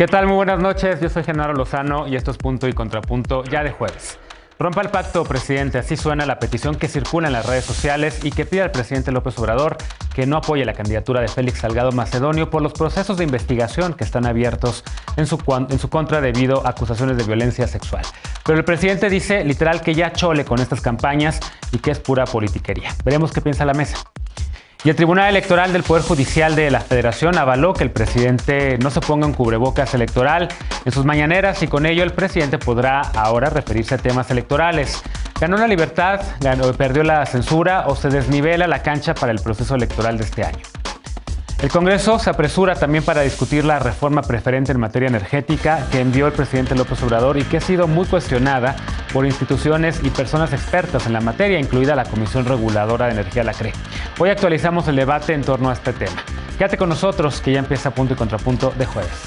¿Qué tal? Muy buenas noches, yo soy Genaro Lozano y esto es Punto y Contrapunto ya de jueves. Rompa el pacto, presidente, así suena la petición que circula en las redes sociales y que pide al presidente López Obrador que no apoye la candidatura de Félix Salgado Macedonio por los procesos de investigación que están abiertos en su contra debido a acusaciones de violencia sexual. Pero el presidente dice literal que ya chole con estas campañas y que es pura politiquería. Veremos qué piensa la mesa. Y el Tribunal Electoral del Poder Judicial de la Federación avaló que el presidente no se ponga un cubrebocas electoral en sus mañaneras y con ello el presidente podrá ahora referirse a temas electorales. ¿Ganó la libertad, perdió la censura o se desnivela la cancha para el proceso electoral de este año? El Congreso se apresura también para discutir la reforma preferente en materia energética que envió el presidente López Obrador y que ha sido muy cuestionada por instituciones y personas expertas en la materia, incluida la Comisión Reguladora de Energía, la CRE. Hoy actualizamos el debate en torno a este tema. Quédate con nosotros, que ya empieza Punto y Contrapunto de jueves.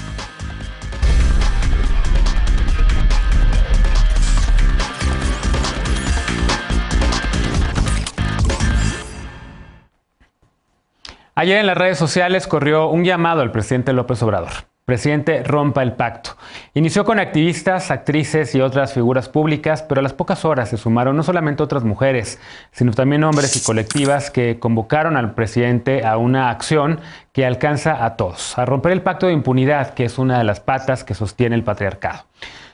Ayer en las redes sociales corrió un llamado al presidente López Obrador. Presidente, rompa el pacto. Inició con activistas, actrices y otras figuras públicas, pero a las pocas horas se sumaron no solamente otras mujeres, sino también hombres y colectivas que convocaron al presidente a una acción que alcanza a todos, a romper el pacto de impunidad, que es una de las patas que sostiene el patriarcado.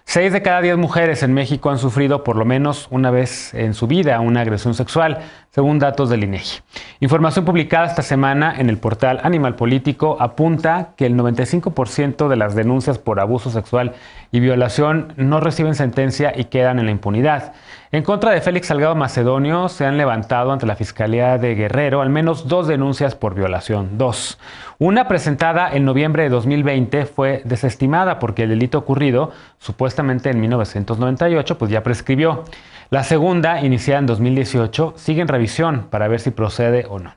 6 de cada 10 mujeres en México han sufrido por lo menos una vez en su vida una agresión sexual, según datos del INEGI. Información publicada esta semana en el portal Animal Político apunta que el 95% de las denuncias por abuso sexual y violación no reciben sentencia y quedan en la impunidad. En contra de Félix Salgado Macedonio se han levantado ante la Fiscalía de Guerrero al menos 2 denuncias por violación. 2. Una presentada en noviembre de 2020 fue desestimada porque el delito ocurrido supuestamente en 1998 pues ya prescribió. La segunda, iniciada en 2018, sigue en revisión para ver si procede o no.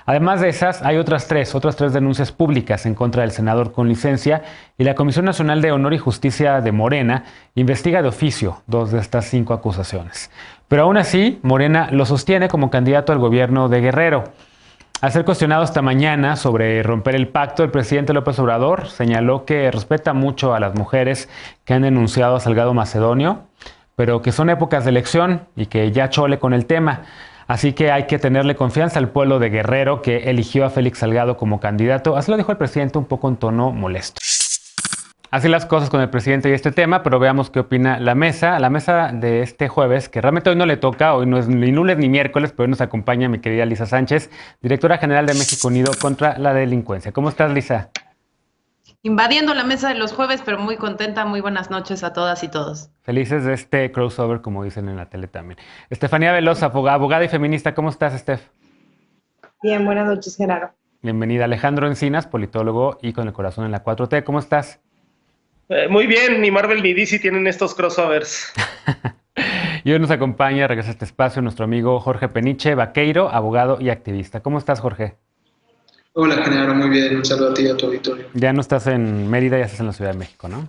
Además de esas, hay otras tres denuncias públicas en contra del senador con licencia y la Comisión Nacional de Honor y Justicia de Morena investiga de oficio 2 de estas 5 acusaciones. Pero aún así, Morena lo sostiene como candidato al gobierno de Guerrero. Al ser cuestionado esta mañana sobre romper el pacto, el presidente López Obrador señaló que respeta mucho a las mujeres que han denunciado a Salgado Macedonio, pero que son épocas de elección y que ya chole con el tema. Así que hay que tenerle confianza al pueblo de Guerrero que eligió a Félix Salgado como candidato. Así lo dijo el presidente un poco en tono molesto. Así las cosas con el presidente y este tema, pero veamos qué opina la mesa. La mesa de este jueves, que realmente hoy no le toca, hoy no es ni lunes ni miércoles, pero hoy nos acompaña mi querida Lisa Sánchez, directora general de México Unido contra la Delincuencia. ¿Cómo estás, Lisa? Invadiendo la mesa de los jueves, pero muy contenta. Muy buenas noches a todas y todos. Felices de este crossover, como dicen en la tele también. Estefanía Veloz, abogada y feminista. ¿Cómo estás, Estef? Bien, buenas noches, Genaro. Bienvenida. Alejandro Encinas, politólogo y con el corazón en la 4T. ¿Cómo estás? Muy bien, ni Marvel ni DC tienen estos crossovers. Y hoy nos acompaña, regresa a este espacio, nuestro amigo Jorge Peniche, vaqueiro, abogado y activista. ¿Cómo estás, Jorge? Hola, Genaro, muy bien. Un saludo a ti y a tu auditorio. Ya no estás en Mérida, ya estás en la Ciudad de México, ¿no?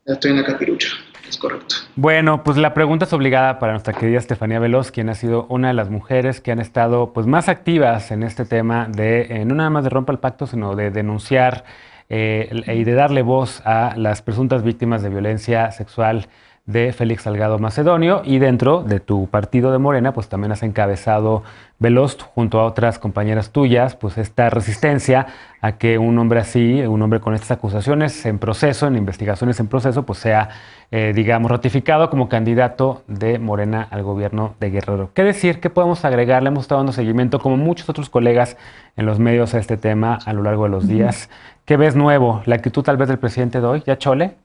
Ya estoy en la Capirucha, es correcto. Bueno, pues la pregunta es obligada para nuestra querida Estefanía Veloz, quien ha sido una de las mujeres que han estado pues más activas en este tema de no nada más de romper el pacto, sino de denunciar y de darle voz a las presuntas víctimas de violencia sexual de Félix Salgado Macedonio, y dentro de tu partido de Morena pues también has encabezado, Veloz, junto a otras compañeras tuyas, pues esta resistencia a que un hombre así, un hombre con estas acusaciones en proceso, en investigaciones en proceso, pues sea, digamos, ratificado como candidato de Morena al gobierno de Guerrero. ¿Qué decir? ¿Qué podemos agregar? Le hemos estado dando seguimiento, como muchos otros colegas en los medios, a este tema a lo largo de los días. ¿Qué ves nuevo? ¿La actitud tal vez del presidente de hoy? ¿Ya chole?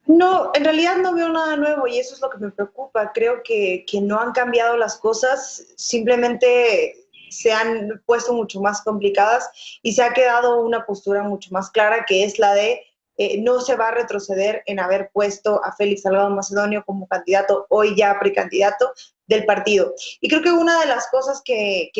No, en realidad no veo nada nuevo y eso es lo que me preocupa. Creo que no han cambiado las cosas, simplemente se han puesto mucho más complicadas y se ha quedado una postura mucho más clara, que es la de no se va a retroceder en haber puesto a Félix Salgado Macedonio como candidato, hoy ya precandidato del partido. Y creo que una de las cosas que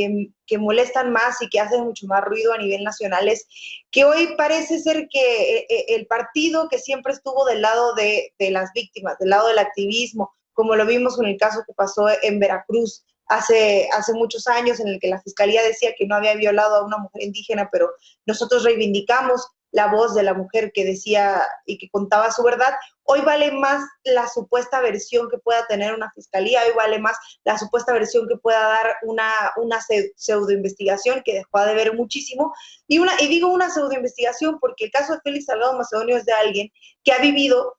molestan más y que hacen mucho más ruido a nivel nacional es que hoy parece ser que el partido que siempre estuvo del lado de las víctimas, del lado del activismo, como lo vimos con el caso que pasó en Veracruz hace muchos años, en el que la fiscalía decía que no había violado a una mujer indígena, pero nosotros reivindicamos la voz de la mujer que decía y que contaba su verdad. Hoy vale más la supuesta versión que pueda tener una fiscalía, hoy vale más la supuesta versión que pueda dar una pseudoinvestigación que dejó de ver muchísimo. Y digo una pseudoinvestigación porque el caso de Félix Salgado Macedonio es de alguien que ha vivido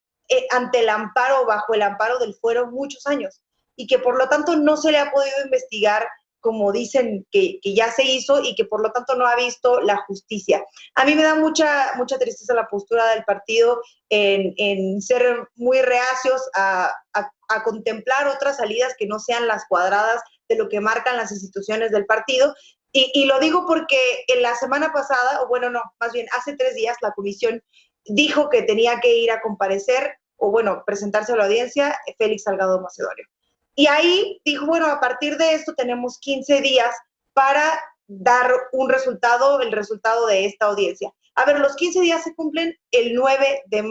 ante el amparo, bajo el amparo del fuero muchos años y que por lo tanto no se le ha podido investigar como dicen que ya se hizo y que por lo tanto no ha visto la justicia. A mí me da mucha tristeza la postura del partido en ser muy reacios a contemplar otras salidas que no sean las cuadradas de lo que marcan las instituciones del partido. Y lo digo porque en la semana pasada, o bueno, no, más bien hace 3 días, la comisión dijo que tenía que ir a comparecer o bueno, presentarse a la audiencia Félix Salgado Macedonio. Y ahí dijo, bueno, a partir de esto tenemos 15 días para dar un resultado, el resultado de esta audiencia. A ver, los 15 días se cumplen el 9 de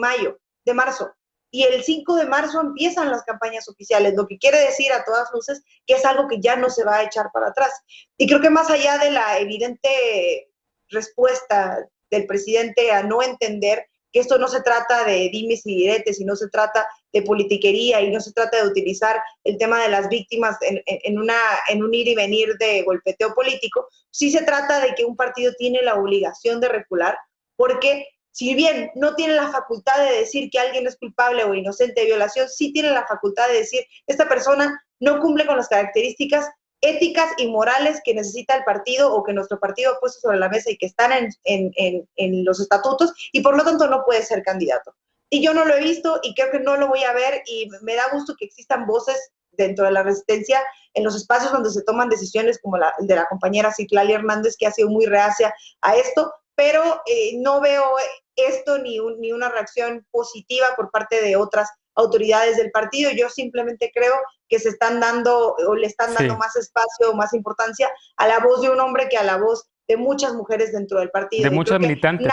marzo, y el 5 de marzo empiezan las campañas oficiales, lo que quiere decir a todas luces que es algo que ya no se va a echar para atrás. Y creo que más allá de la evidente respuesta del presidente a no entender que esto no se trata de dimes y diretes, y no se trata de politiquería, y no se trata de utilizar el tema de las víctimas en un ir y venir de golpeteo político, sí se trata de que un partido tiene la obligación de recular, porque si bien no tiene la facultad de decir que alguien es culpable o inocente de violación, sí tiene la facultad de decir, esta persona no cumple con las características éticas y morales que necesita el partido o que nuestro partido ha puesto sobre la mesa y que están en los estatutos, y por lo tanto no puede ser candidato. Y yo no lo he visto y creo que no lo voy a ver, y me da gusto que existan voces dentro de la resistencia en los espacios donde se toman decisiones como la de la compañera Citlali Hernández, que ha sido muy reacia a esto, pero no veo esto ni una reacción positiva por parte de otras autoridades del partido. Yo simplemente creo que se están dando o le están dando más espacio o más importancia a la voz de un hombre que a la voz de muchas mujeres dentro del partido. De muchos militantes.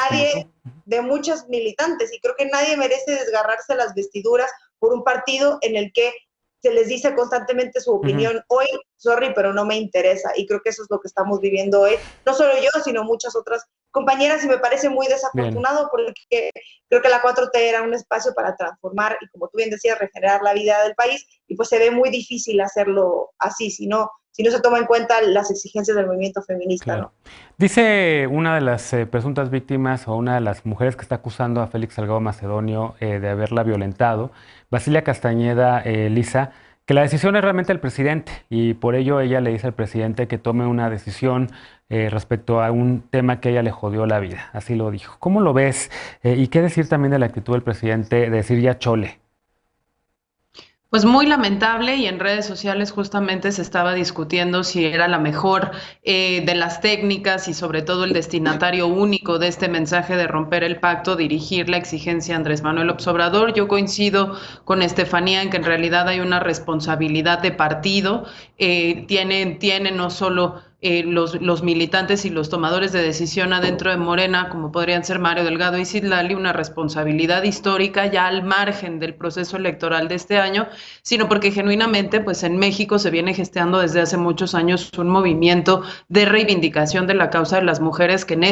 De muchas militantes, y creo que nadie merece desgarrarse las vestiduras por un partido en el que se les dice constantemente su opinión. Hoy, sorry, pero no me interesa, y creo que eso es lo que estamos viviendo hoy, no solo yo, sino muchas otras compañeras, y me parece muy desafortunado porque creo que la 4T era un espacio para transformar y, como tú bien decías, regenerar la vida del país, y pues se ve muy difícil hacerlo así, si no se toma en cuenta las exigencias del movimiento feminista. Claro. ¿No? Dice una de las presuntas víctimas o una de las mujeres que está acusando a Félix Salgado Macedonio de haberla violentado, Basilia Castañeda, Lisa, que la decisión es realmente del presidente, y por ello ella le dice al presidente que tome una decisión respecto a un tema que a ella le jodió la vida. Así lo dijo. ¿Cómo lo ves? Y qué decir también de la actitud del presidente de decir ya chole. Pues muy lamentable, y en redes sociales justamente se estaba discutiendo si era la mejor de las técnicas y sobre todo el destinatario único de este mensaje de romper el pacto, dirigir la exigencia a Andrés Manuel López Obrador. Yo coincido con Estefanía en que en realidad hay una responsabilidad de partido, tienen no solo los militantes y los tomadores de decisión adentro de Morena, como podrían ser Mario Delgado y Citlali, una responsabilidad histórica ya al margen del proceso electoral de este año, sino porque genuinamente pues en México se viene gestando desde hace muchos años un movimiento de reivindicación de la causa de las mujeres que en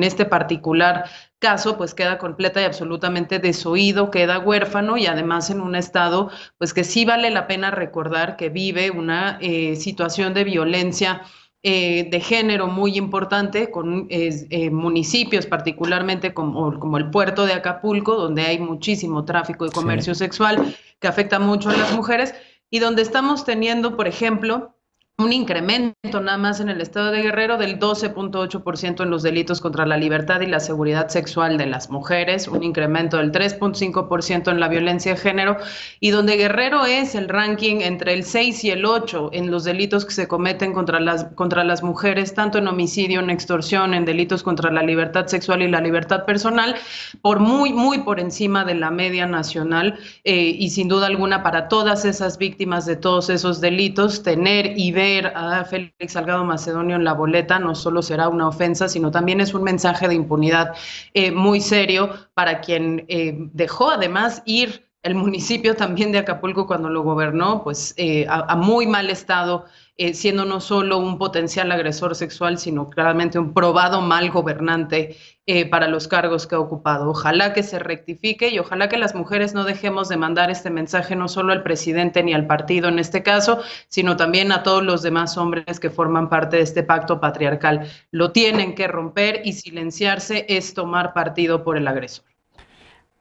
este particular caso pues queda completa y absolutamente desoído, queda huérfano, y además en un estado pues que sí vale la pena recordar que vive una situación de violencia de género muy importante, con municipios particularmente como el puerto de Acapulco, donde hay muchísimo tráfico y comercio sexual que afecta mucho a las mujeres, y donde estamos teniendo, por ejemplo, un incremento nada más en el estado de Guerrero del 12.8% en los delitos contra la libertad y la seguridad sexual de las mujeres, un incremento del 3.5% en la violencia de género, y donde Guerrero es el ranking entre el 6 y el 8 en los delitos que se cometen contra las mujeres, tanto en homicidio, en extorsión, en delitos contra la libertad sexual y la libertad personal, muy por encima de la media nacional, y sin duda alguna para todas esas víctimas de todos esos delitos, tener y ver a Félix Salgado Macedonio en la boleta no solo será una ofensa, sino también es un mensaje de impunidad muy serio para quien dejó además ir el municipio también de Acapulco cuando lo gobernó, pues a muy mal estado, siendo no solo un potencial agresor sexual, sino claramente un probado mal gobernante para los cargos que ha ocupado. Ojalá que se rectifique y ojalá que las mujeres no dejemos de mandar este mensaje no solo al presidente ni al partido en este caso, sino también a todos los demás hombres que forman parte de este pacto patriarcal. Lo tienen que romper y silenciarse es tomar partido por el agresor.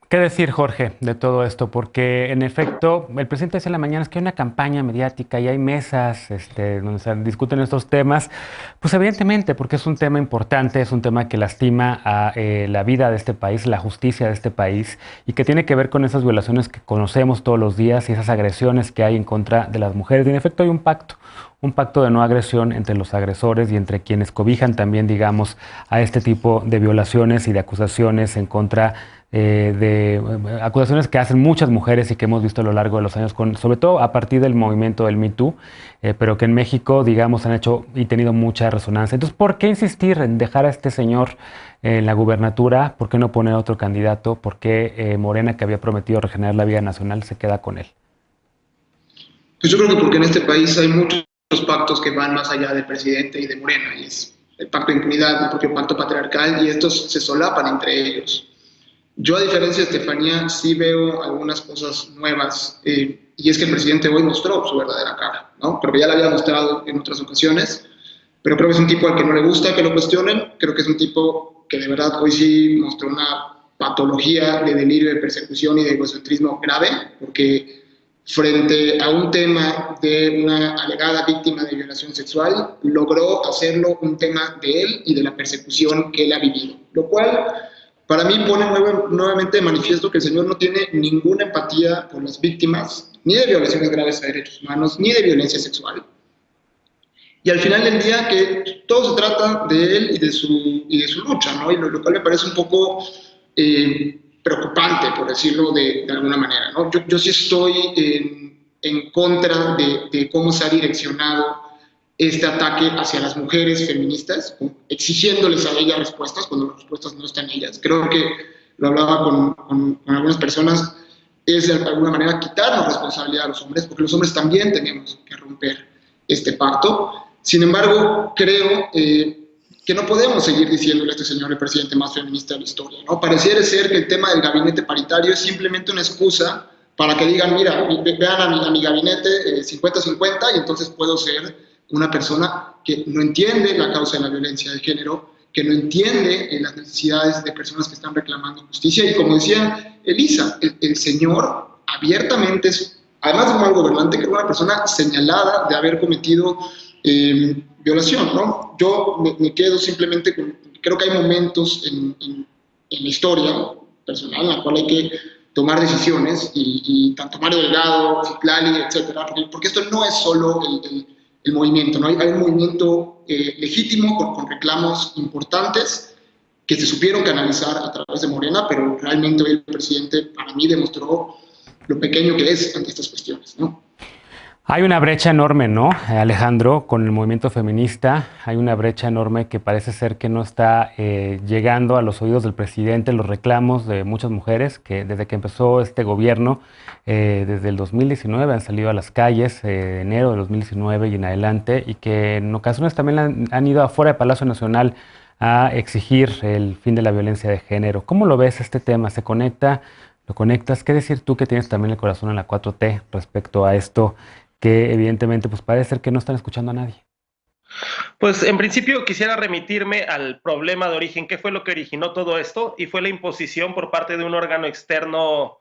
¿Qué decir, Jorge, de todo esto? Porque en efecto, el presidente decía en la mañana es que hay una campaña mediática y hay mesas donde se discuten estos temas. Pues evidentemente, porque es un tema importante, es un tema que lastima a la vida de este país, la justicia de este país, y que tiene que ver con esas violaciones que conocemos todos los días y esas agresiones que hay en contra de las mujeres. Y en efecto hay un pacto de no agresión entre los agresores y entre quienes cobijan también, digamos, a este tipo de violaciones y de acusaciones en contra de acusaciones que hacen muchas mujeres y que hemos visto a lo largo de los años, sobre todo a partir del movimiento del Me Too, pero que en México, digamos, han hecho y tenido mucha resonancia. Entonces, ¿por qué insistir en dejar a este señor en la gubernatura? ¿Por qué no poner otro candidato? ¿Por qué Morena, que había prometido regenerar la vida nacional, se queda con él? Pues yo creo que porque en este país hay muchos pactos que van más allá del presidente y de Morena, y es el pacto de impunidad, el propio pacto patriarcal, y estos se solapan entre ellos. Yo, a diferencia de Estefanía, sí veo algunas cosas nuevas, y es que el presidente hoy mostró su verdadera cara, ¿no? Pero ya la había mostrado en otras ocasiones, pero creo que es un tipo al que no le gusta que lo cuestionen, creo que es un tipo que de verdad hoy sí mostró una patología de delirio, de persecución y de egocentrismo grave, porque frente a un tema de una alegada víctima de violación sexual, logró hacerlo un tema de él y de la persecución que él ha vivido, lo cual para mí pone nuevamente de manifiesto que el señor no tiene ninguna empatía por las víctimas, ni de violaciones graves a derechos humanos, ni de violencia sexual. Y al final del día que todo se trata de él y de su lucha, ¿no? Y lo cual me parece un poco preocupante, por decirlo de alguna manera, ¿no? Yo sí estoy en contra de cómo se ha direccionado este ataque hacia las mujeres feministas, exigiéndoles a ellas respuestas cuando las respuestas no están en ellas. Creo que lo hablaba con algunas personas, es de alguna manera quitarnos responsabilidad a los hombres, porque los hombres también tenemos que romper este pacto. Sin embargo, creo que no podemos seguir diciéndole a este señor el presidente más feminista de la historia, ¿no? Pareciera ser que el tema del gabinete paritario es simplemente una excusa para que digan, mira, vean a mi gabinete 50-50 y entonces puedo ser una persona que no entiende la causa de la violencia de género, que no entiende las necesidades de personas que están reclamando justicia. Y como decía Elisa, el señor abiertamente es, además de un mal gobernante, que es una persona señalada de haber cometido violación, ¿no? Yo me quedo simplemente con, creo que hay momentos en la historia personal en la cual hay que tomar decisiones, y tanto Mario Delgado, Citlali, etcétera, porque esto no es solo el movimiento, ¿no? Hay un movimiento legítimo con reclamos importantes que se supieron canalizar a través de Morena, pero realmente hoy el presidente para mí demostró lo pequeño que es ante estas cuestiones, ¿no? Hay una brecha enorme, ¿no, Alejandro? Con el movimiento feminista hay una brecha enorme que parece ser que no está llegando a los oídos del presidente, los reclamos de muchas mujeres que desde que empezó este gobierno, desde el 2019 han salido a las calles, enero de 2019 y en adelante, y que en ocasiones también han ido afuera de Palacio Nacional a exigir el fin de la violencia de género. ¿Cómo lo ves este tema? ¿Se conecta? ¿Lo conectas? ¿Qué decir tú que tienes también el corazón en la 4T respecto a esto, que evidentemente pues parece ser que no están escuchando a nadie? Pues en principio quisiera remitirme al problema de origen. ¿Qué fue lo que originó todo esto? Y fue la imposición por parte de un órgano externo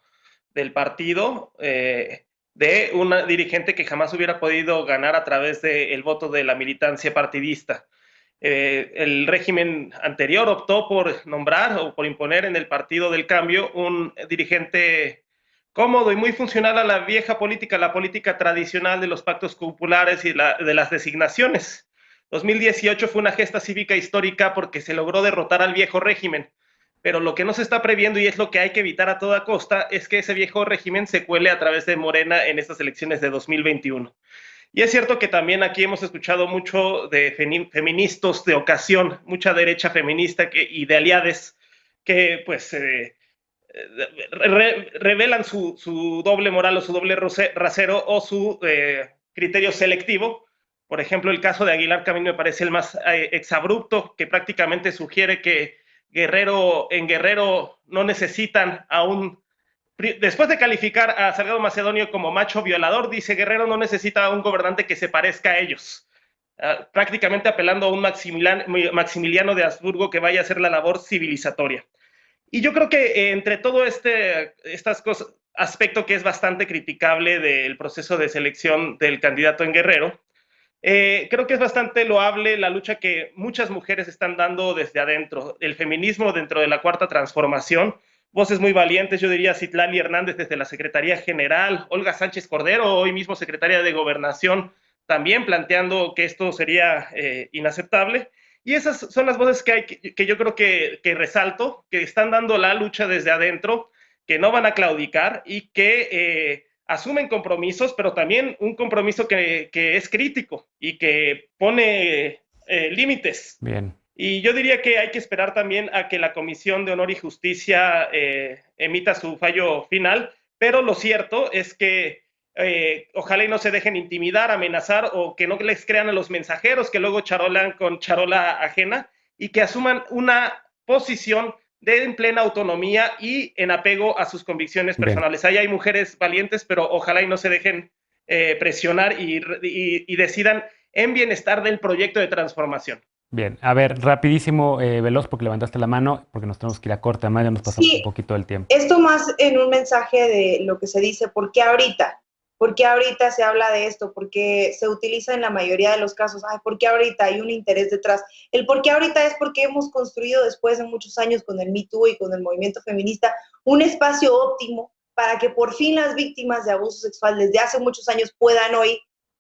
del partido, de una dirigente que jamás hubiera podido ganar a través del voto de la militancia partidista. El régimen anterior optó por nombrar o por imponer en el Partido del Cambio un dirigente cómodo y muy funcional a la vieja política, la política tradicional de los pactos cupulares y de las designaciones. 2018 fue una gesta cívica histórica porque se logró derrotar al viejo régimen, pero lo que no se está previendo, y es lo que hay que evitar a toda costa, es que ese viejo régimen se cuele a través de Morena en estas elecciones de 2021. Y es cierto que también aquí hemos escuchado mucho de feministas de ocasión, mucha derecha feminista y de aliades que pues revelan su doble moral o su doble rasero o su criterio selectivo. Por ejemplo, el caso de Aguilar, que a mí me parece el más exabrupto, que prácticamente sugiere que en Guerrero no necesitan a después de calificar a Salgado Macedonio como macho violador, dice Guerrero no necesita a un gobernante que se parezca a ellos. Prácticamente apelando a un Maximiliano de Habsburgo que vaya a hacer la labor civilizatoria. Y yo creo que entre todo estas cosas, aspecto que es bastante criticable del proceso de selección del candidato en Guerrero, creo que es bastante loable la lucha que muchas mujeres están dando desde adentro, el feminismo dentro de la Cuarta Transformación, voces muy valientes, yo diría Citlali Hernández desde la Secretaría General, Olga Sánchez Cordero, hoy mismo secretaria de Gobernación, también planteando que esto sería inaceptable. Y esas son las voces que yo creo que resalto, que están dando la lucha desde adentro, que no van a claudicar y que asumen compromisos, pero también un compromiso que es crítico y que pone límites. Bien. Y yo diría que hay que esperar también a que la Comisión de Honor y Justicia emita su fallo final, pero lo cierto es que ojalá y no se dejen intimidar, amenazar o que no les crean a los mensajeros que luego charolan con charola ajena y que asuman una posición en plena autonomía y en apego a sus convicciones personales. Ahí hay mujeres valientes, pero ojalá y no se dejen presionar y decidan en bienestar del proyecto de transformación. Bien, a ver, rapidísimo, veloz, porque levantaste la mano, porque nos tenemos que ir a corte, además ya nos pasamos un poquito del tiempo. Esto más en un mensaje de lo que se dice, ¿por qué ahorita? ¿Por qué ahorita se habla de esto? ¿Por qué se utiliza en la mayoría de los casos? ¿Por qué ahorita hay un interés detrás? El por qué ahorita es porque hemos construido después de muchos años con el Me Too y con el movimiento feminista un espacio óptimo para que por fin las víctimas de abuso sexual desde hace muchos años puedan hoy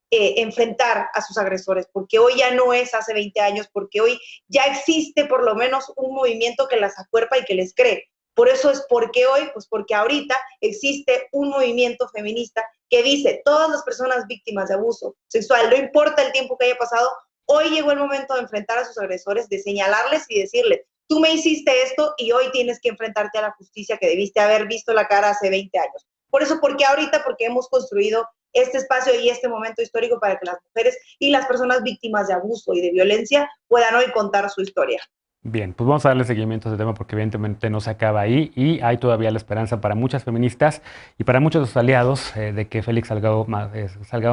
enfrentar a sus agresores, porque hoy ya no es hace 20 años, porque hoy ya existe por lo menos un movimiento que las acuerpa y que les cree. Por eso es porque hoy, pues porque ahorita existe un movimiento feminista que dice, todas las personas víctimas de abuso sexual, no importa el tiempo que haya pasado, hoy llegó el momento de enfrentar a sus agresores, de señalarles y decirles, tú me hiciste esto y hoy tienes que enfrentarte a la justicia que debiste haber visto la cara hace 20 años. Por eso, ¿por qué ahorita? Porque hemos construido este espacio y este momento histórico para que las mujeres y las personas víctimas de abuso y de violencia puedan hoy contar su historia. Bien, pues vamos a darle seguimiento a este tema porque evidentemente no se acaba ahí y hay todavía la esperanza para muchas feministas y para muchos de sus aliados de que Félix Salgado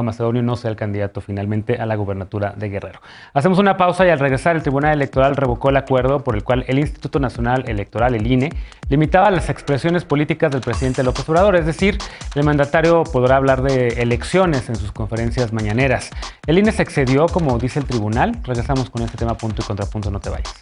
Macedonio no sea el candidato finalmente a la gubernatura de Guerrero. Hacemos una pausa y al regresar el Tribunal Electoral revocó el acuerdo por el cual el Instituto Nacional Electoral, el INE, limitaba las expresiones políticas del presidente López Obrador, es decir, el mandatario podrá hablar de elecciones en sus conferencias mañaneras. El INE se excedió, como dice el tribunal. Regresamos con este tema punto y contrapunto, no te vayas.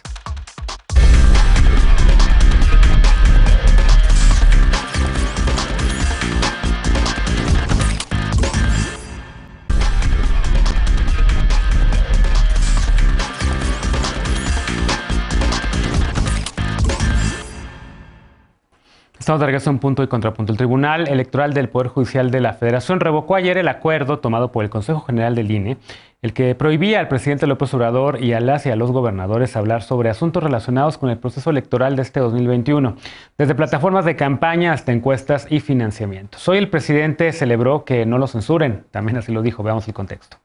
Estamos de regreso en punto y contrapunto. El Tribunal Electoral del Poder Judicial de la Federación revocó ayer el acuerdo tomado por el Consejo General del INE, el que prohibía al presidente López Obrador y a las y a los gobernadores hablar sobre asuntos relacionados con el proceso electoral de este 2021, desde plataformas de campaña hasta encuestas y financiamientos. Hoy el presidente celebró que no lo censuren, también así lo dijo, veamos el contexto.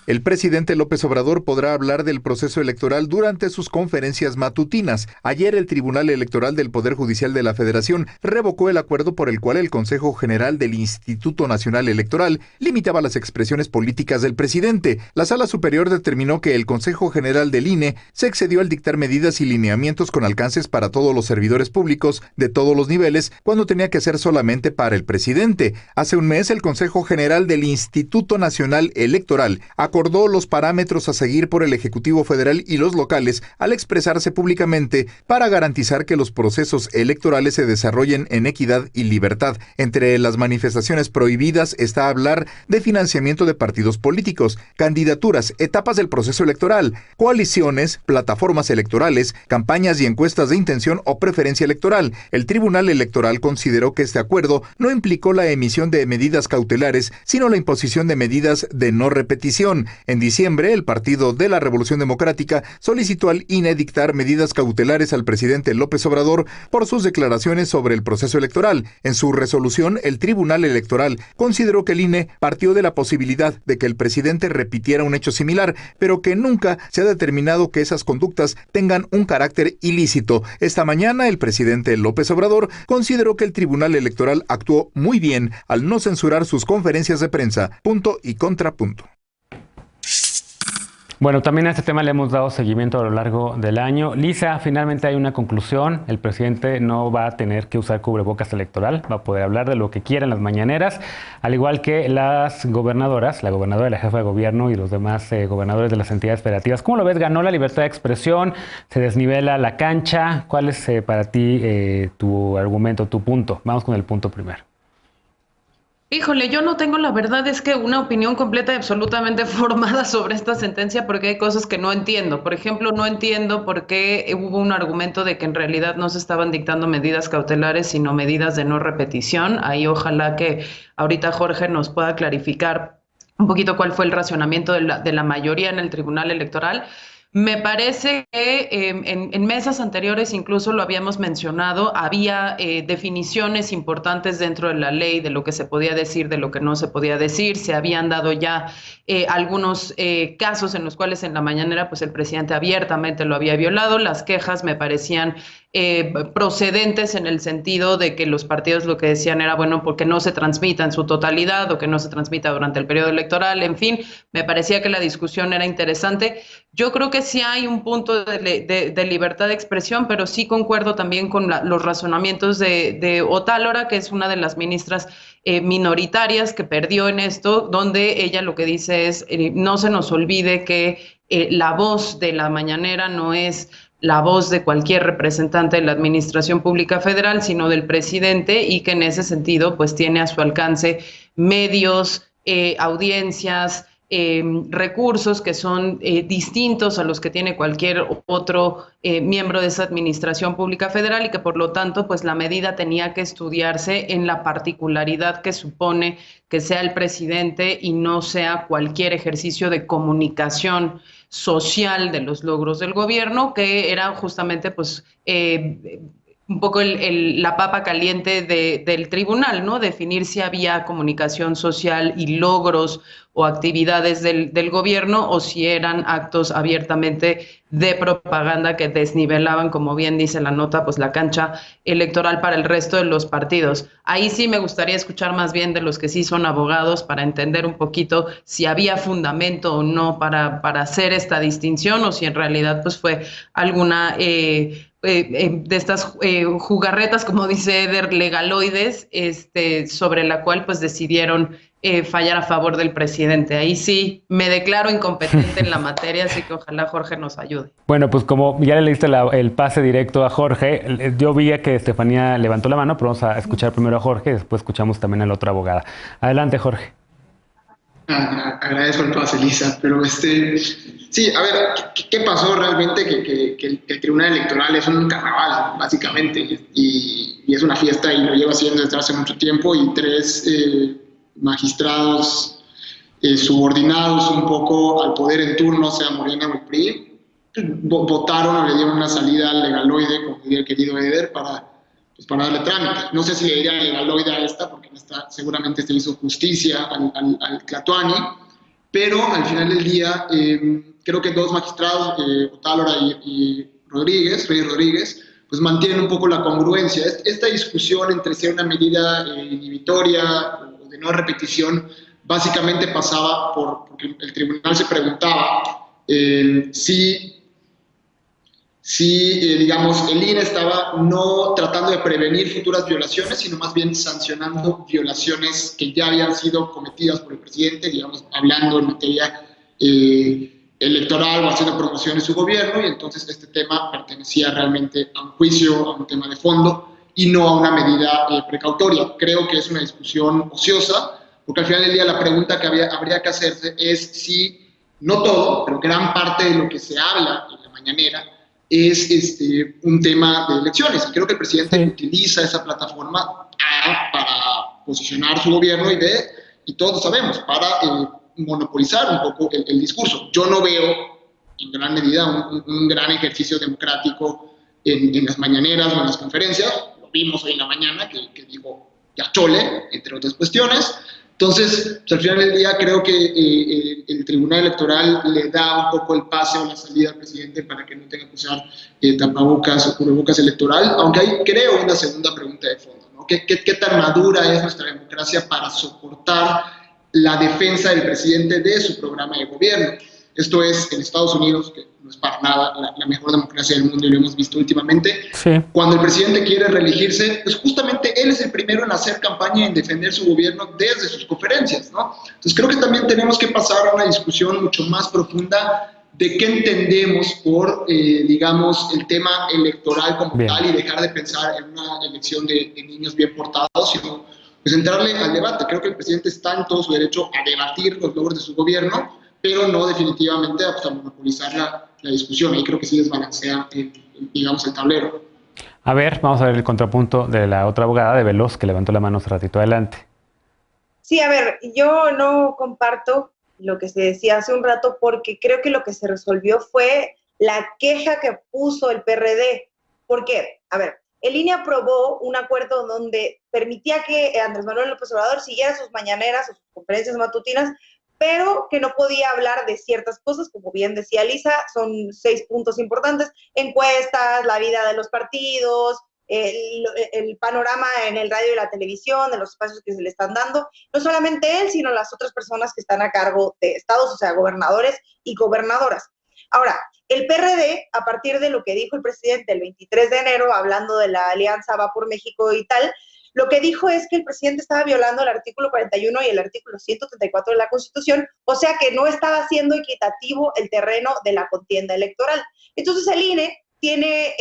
El presidente López Obrador podrá hablar del proceso electoral durante sus conferencias matutinas. Ayer el Tribunal Electoral del Poder Judicial de la Federación revocó el acuerdo por el cual el Consejo General del Instituto Nacional Electoral limitaba las expresiones políticas del presidente. La Sala Superior determinó que el Consejo General del INE se excedió al dictar medidas y lineamientos con alcances para todos los servidores públicos de todos los niveles, cuando tenía que ser solamente para el presidente. Hace un mes, el Consejo General del Instituto Nacional Electoral acordó los parámetros a seguir por el Ejecutivo Federal y los locales al expresarse públicamente para garantizar que los procesos electorales se desarrollen en equidad y libertad. Entre las manifestaciones prohibidas está hablar de financiamiento de partidos políticos, candidaturas, etapas del proceso electoral, coaliciones, plataformas electorales, campañas y encuestas de intención o preferencia electoral. El Tribunal Electoral consideró que este acuerdo no implicó la emisión de medidas cautelares, sino la imposición de medidas de no repetición. En diciembre, el Partido de la Revolución Democrática solicitó al INE dictar medidas cautelares al presidente López Obrador por sus declaraciones sobre el proceso electoral. En su resolución, el Tribunal Electoral consideró que el INE partió de la posibilidad de que el presidente repitiera un hecho similar, pero que nunca se ha determinado que esas conductas tengan un carácter ilícito. Esta mañana, el presidente López Obrador consideró que el Tribunal Electoral actuó muy bien al no censurar sus conferencias de prensa. Punto y contrapunto. Bueno, también a este tema le hemos dado seguimiento a lo largo del año. Lisa, finalmente hay una conclusión. El presidente no va a tener que usar cubrebocas electoral, va a poder hablar de lo que quiera en las mañaneras, al igual que las gobernadoras, la gobernadora y la jefa de gobierno y los demás gobernadores de las entidades federativas. ¿Cómo lo ves? ¿Ganó la libertad de expresión? ¿Se desnivela la cancha? ¿Cuál es para ti tu argumento, tu punto? Vamos con el punto primero. Híjole, yo no tengo la verdad, es que una opinión completa y absolutamente formada sobre esta sentencia porque hay cosas que no entiendo. Por ejemplo, no entiendo por qué hubo un argumento de que en realidad no se estaban dictando medidas cautelares, sino medidas de no repetición. Ahí ojalá que ahorita Jorge nos pueda clarificar un poquito cuál fue el racionamiento de la mayoría en el Tribunal Electoral. Me parece que en mesas anteriores, incluso lo habíamos mencionado, había definiciones importantes dentro de la ley de lo que se podía decir, de lo que no se podía decir. Se habían dado ya algunos casos en los cuales en la mañanera pues el presidente abiertamente lo había violado. Las quejas me parecían procedentes en el sentido de que los partidos lo que decían era, bueno, porque no se transmita en su totalidad o que no se transmita durante el periodo electoral. En fin, me parecía que la discusión era interesante. Yo creo que sí hay un punto de libertad de expresión, pero sí concuerdo también con los razonamientos de Otálora, que es una de las ministras minoritarias que perdió en esto, donde ella lo que dice es, no se nos olvide que la voz de la mañanera no es la voz de cualquier representante de la administración pública federal, sino del presidente, y que en ese sentido pues tiene a su alcance medios, audiencias, recursos que son distintos a los que tiene cualquier otro miembro de esa administración pública federal, y que por lo tanto pues la medida tenía que estudiarse en la particularidad que supone que sea el presidente y no sea cualquier ejercicio de comunicación social de los logros del gobierno, que era justamente pues un poco la papa caliente del tribunal, ¿no? Definir si había comunicación social y logros o actividades del gobierno, o si eran actos abiertamente de propaganda que desnivelaban, como bien dice la nota, pues la cancha electoral para el resto de los partidos. Ahí sí me gustaría escuchar más bien de los que sí son abogados para entender un poquito si había fundamento o no para hacer esta distinción, o si en realidad pues fue alguna de estas jugarretas, como dice Eder, legaloides, sobre la cual pues decidieron fallar a favor del presidente. Ahí sí me declaro incompetente en la materia, así que ojalá Jorge nos ayude. Bueno, pues como ya le leíste el pase directo a Jorge, yo vi que Estefanía levantó la mano, pero vamos a escuchar primero a Jorge y después escuchamos también a la otra abogada. Adelante, Jorge. Agradezco el pase, Lisa, pero sí, a ver, ¿qué pasó realmente? Que el Tribunal Electoral es un carnaval, básicamente, y es una fiesta, y lo lleva haciendo desde hace mucho tiempo, y tres magistrados subordinados un poco al poder en turno, sea Morena o el PRI, votaron o le dieron una salida legaloide, como diría el querido Eder, para darle trámite. No sé si le diría legaloide a esta, porque en esta seguramente se hizo justicia al Tlatuani, pero al final del día creo que dos magistrados, Otálora y Reyes Rodríguez, pues mantienen un poco la congruencia. Esta discusión entre si era una medida inhibitoria o de no repetición básicamente pasaba porque el tribunal se preguntaba si digamos, el INE estaba no tratando de prevenir futuras violaciones, sino más bien sancionando violaciones que ya habían sido cometidas por el presidente, digamos, hablando en materia electoral o haciendo promoción de su gobierno, y entonces este tema pertenecía realmente a un juicio, a un tema de fondo, y no a una medida precautoria. Creo que es una discusión ociosa, porque al final del día la pregunta que habría que hacerse es si, no todo, pero gran parte de lo que se habla en la mañanera es un tema de elecciones. Creo que el presidente utiliza esa plataforma para posicionar su gobierno y todos lo sabemos, para monopolizar un poco el discurso. Yo no veo en gran medida un gran ejercicio democrático en las mañaneras o en las conferencias. Lo vimos hoy en la mañana, que dijo ya chole, entre otras cuestiones. Entonces, pues, al final del día creo que el Tribunal Electoral le da un poco el pase o la salida al presidente para que no tenga que usar tapabocas o cubrebocas electoral, aunque hay, creo, una segunda pregunta de fondo, ¿no? ¿Qué tan madura es nuestra democracia para soportar la defensa del presidente de su programa de gobierno? Esto es, en Estados Unidos, que no es para nada la mejor democracia del mundo y lo hemos visto últimamente, sí. Cuando el presidente quiere reelegirse, pues justamente él es el primero en hacer campaña y en defender su gobierno desde sus conferencias, ¿no? Entonces creo que también tenemos que pasar a una discusión mucho más profunda de qué entendemos por, digamos, el tema electoral como bien. tal y dejar de pensar en una elección de niños bien portados, sino pues entrarle al debate. Creo que el presidente está en todo su derecho a debatir los logros de su gobierno, pero no definitivamente a monopolizar la discusión. Ahí creo que sí desbalancea, digamos, el tablero. A ver, vamos a ver el contrapunto de la otra abogada, de Veloz, que levantó la mano hace ratito. Adelante. Sí, a ver, yo no comparto lo que se decía hace un rato porque creo que lo que se resolvió fue la queja que puso el PRD. ¿Por qué? A ver, el INE aprobó un acuerdo donde permitía que Andrés Manuel López Obrador siguiera sus mañaneras o sus conferencias matutinas, pero que no podía hablar de ciertas cosas, como bien decía Lisa, son 6 puntos importantes: encuestas, la vida de los partidos, el panorama en el radio y la televisión, de los espacios que se le están dando, no solamente él, sino las otras personas que están a cargo de estados, o sea, gobernadores y gobernadoras. Ahora, el PRD, a partir de lo que dijo el presidente el 23 de enero, hablando de la alianza Va por México y tal, lo que dijo es que el presidente estaba violando el artículo 41 y el artículo 134 de la Constitución, o sea que no estaba siendo equitativo el terreno de la contienda electoral. Entonces el INE tiene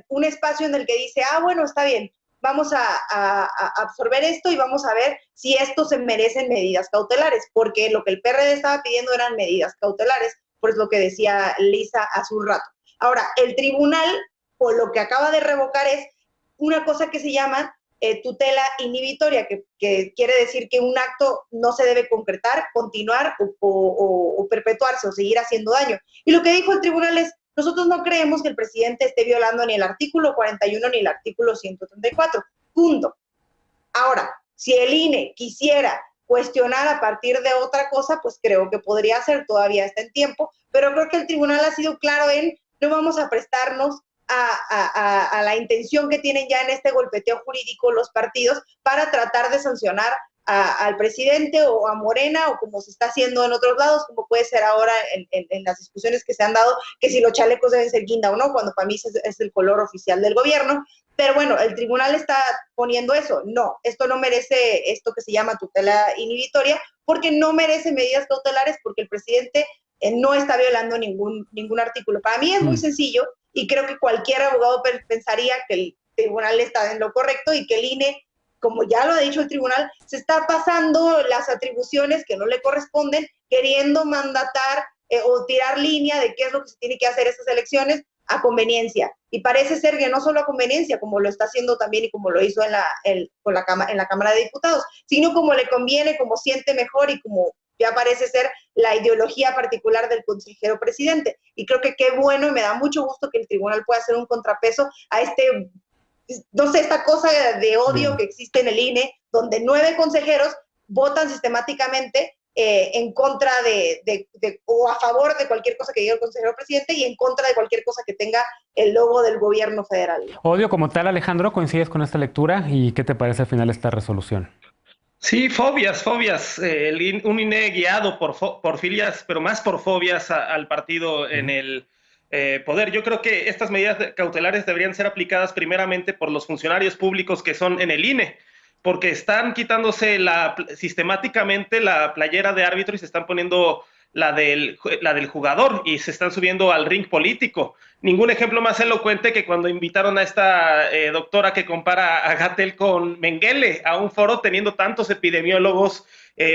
un espacio en el que dice, bueno, está bien, vamos a absorber esto y vamos a ver si esto se merecen medidas cautelares, porque lo que el PRD estaba pidiendo eran medidas cautelares, pues lo que decía Lisa hace un rato. Ahora, el tribunal, por lo que acaba de revocar, es una cosa que se llama tutela inhibitoria, que quiere decir que un acto no se debe concretar, continuar o perpetuarse o seguir haciendo daño. Y lo que dijo el tribunal es, nosotros no creemos que el presidente esté violando ni el artículo 41 ni el artículo 134. Punto. Ahora, si el INE quisiera cuestionar a partir de otra cosa, pues creo que podría hacer, todavía está en tiempo, pero creo que el tribunal ha sido claro en no vamos a prestarnos a la intención que tienen ya en este golpeteo jurídico los partidos para tratar de sancionar al presidente o a Morena, o como se está haciendo en otros lados, como puede ser ahora en las discusiones que se han dado, que si los chalecos deben ser guinda o no, cuando para mí es el color oficial del gobierno. Pero bueno, el tribunal está poniendo eso. No, esto no merece esto que se llama tutela inhibitoria, porque no merece medidas cautelares, porque el presidente no está violando ningún artículo. Para mí es muy sencillo, y creo que cualquier abogado pensaría que el tribunal está en lo correcto y que el INE, como ya lo ha dicho el tribunal, se está pasando las atribuciones que no le corresponden, queriendo mandatar o tirar línea de qué es lo que se tiene que hacer estas elecciones a conveniencia. Y parece ser que no solo a conveniencia, como lo está haciendo también y como lo hizo en la Cámara de Diputados, sino como le conviene, como siente mejor y como ya parece ser la ideología particular del consejero presidente. Y creo que qué bueno, y me da mucho gusto que el tribunal pueda hacer un contrapeso a esta cosa de odio que existe en el INE, donde 9 consejeros votan sistemáticamente en contra o a favor de cualquier cosa que diga el consejero presidente y en contra de cualquier cosa que tenga el logo del gobierno federal. Odio como tal, Alejandro, ¿coincides con esta lectura? ¿Y qué te parece al final esta resolución? Sí, fobias. Un INE guiado por filias, pero más por fobias al partido en el poder. Yo creo que estas medidas cautelares deberían ser aplicadas primeramente por los funcionarios públicos que son en el INE, porque están quitándose sistemáticamente la playera de árbitro y se están poniendo la del jugador y se están subiendo al ring político. Ningún ejemplo más elocuente que cuando invitaron a esta doctora que compara a Gatell con Mengele a un foro teniendo tantos epidemiólogos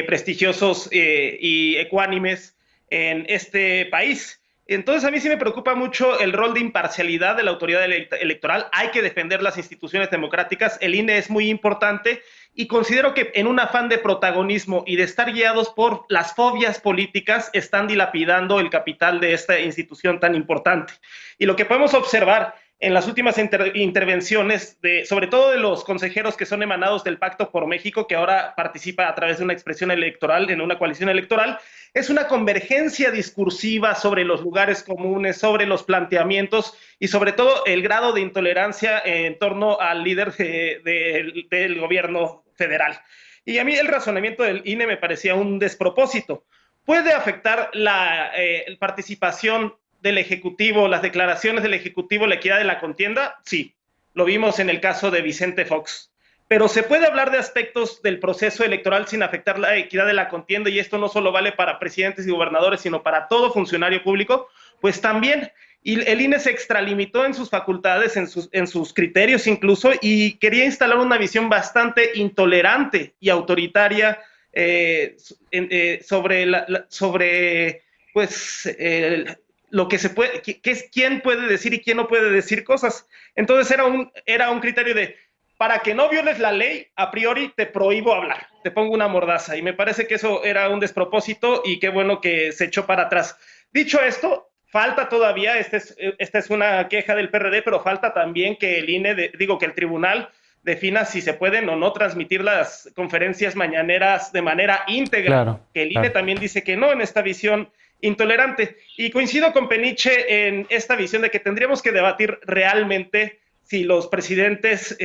prestigiosos y ecuánimes en este país. Entonces a mí sí me preocupa mucho el rol de imparcialidad de la autoridad electoral. Hay que defender las instituciones democráticas. El INE es muy importante y considero que en un afán de protagonismo y de estar guiados por las fobias políticas están dilapidando el capital de esta institución tan importante. Y lo que podemos observar en las últimas intervenciones, sobre todo de los consejeros que son emanados del Pacto por México, que ahora participa a través de una expresión electoral, en una coalición electoral, es una convergencia discursiva sobre los lugares comunes, sobre los planteamientos y sobre todo el grado de intolerancia en torno al líder del gobierno federal. Y a mí el razonamiento del INE me parecía un despropósito. ¿Puede afectar la participación del Ejecutivo, las declaraciones del Ejecutivo, la equidad de la contienda? Sí, lo vimos en el caso de Vicente Fox. Pero ¿se puede hablar de aspectos del proceso electoral sin afectar la equidad de la contienda? Y esto no solo vale para presidentes y gobernadores, sino para todo funcionario público. Pues también. Y el INE se extralimitó en sus facultades, en sus criterios incluso, y quería instalar una visión bastante intolerante y autoritaria sobre lo que se puede, quién puede decir y quién no puede decir cosas. Entonces era un criterio de, para que no violes la ley, a priori te prohíbo hablar, te pongo una mordaza. Y me parece que eso era un despropósito y qué bueno que se echó para atrás. Dicho esto, falta todavía, esta es una queja del PRD, pero falta también que el INE, que el tribunal defina si se pueden o no transmitir las conferencias mañaneras de manera íntegra. Claro, que el INE también dice que no en esta visión intolerante. Y coincido con Peniche en esta visión de que tendríamos que debatir realmente si los presidentes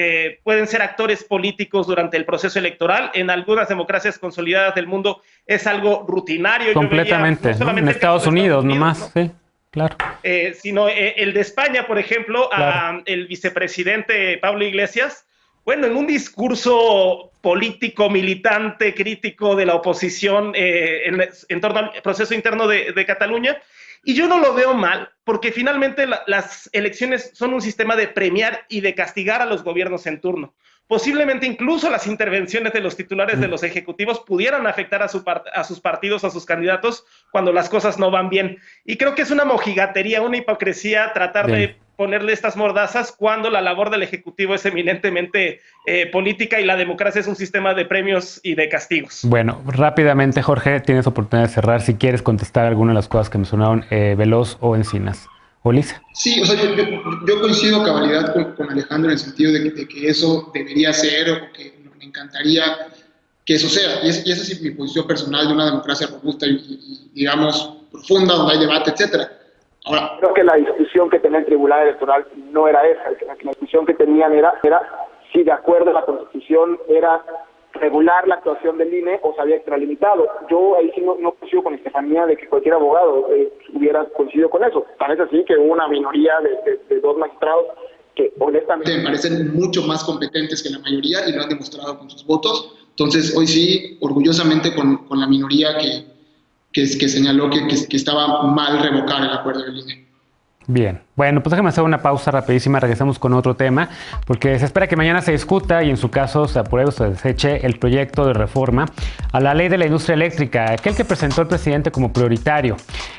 pueden ser actores políticos durante el proceso electoral. En algunas democracias consolidadas del mundo es algo rutinario. Completamente, no solamente en Estados Unidos nomás, ¿no? Sí, claro. Sino el de España, por ejemplo, claro. El vicepresidente Pablo Iglesias, bueno, en un discurso político, militante, crítico de la oposición en torno al proceso interno de Cataluña, y yo no lo veo mal, porque finalmente las elecciones son un sistema de premiar y de castigar a los gobiernos en turno. Posiblemente incluso las intervenciones de los titulares de los ejecutivos pudieran afectar a sus partidos, a sus candidatos, cuando las cosas no van bien. Y creo que es una mojigatería, una hipocresía tratar de ponerle estas mordazas cuando la labor del Ejecutivo es eminentemente política y la democracia es un sistema de premios y de castigos. Bueno, rápidamente, Jorge, tienes oportunidad de cerrar si quieres contestar alguna de las cosas que mencionaron Veloz o Encinas. ¿O Lisa? Sí, o sea, yo coincido cabalidad con Alejandro en el sentido de que eso debería ser o que me encantaría que eso sea. Y esa es mi posición personal de una democracia robusta y digamos, profunda, donde hay debate, etcétera. Ahora, creo que la discusión que tenía el Tribunal Electoral no era esa. La discusión que tenían era si de acuerdo a la Constitución era regular la actuación del INE o se había extralimitado. Yo ahí sí no coincido con Estefanía de que cualquier abogado hubiera coincidido con eso. Tal vez así que hubo una minoría de dos magistrados que honestamente me parecen mucho más competentes que la mayoría y lo han demostrado con sus votos. Entonces hoy sí, orgullosamente con la minoría que señaló que estaba mal revocar el acuerdo del INE. Bien, bueno, pues déjame hacer una pausa rapidísima, regresamos con otro tema, porque se espera que mañana se discuta y en su caso se apruebe o se deseche el proyecto de reforma a la ley de la industria eléctrica, aquel que presentó el presidente como prioritario.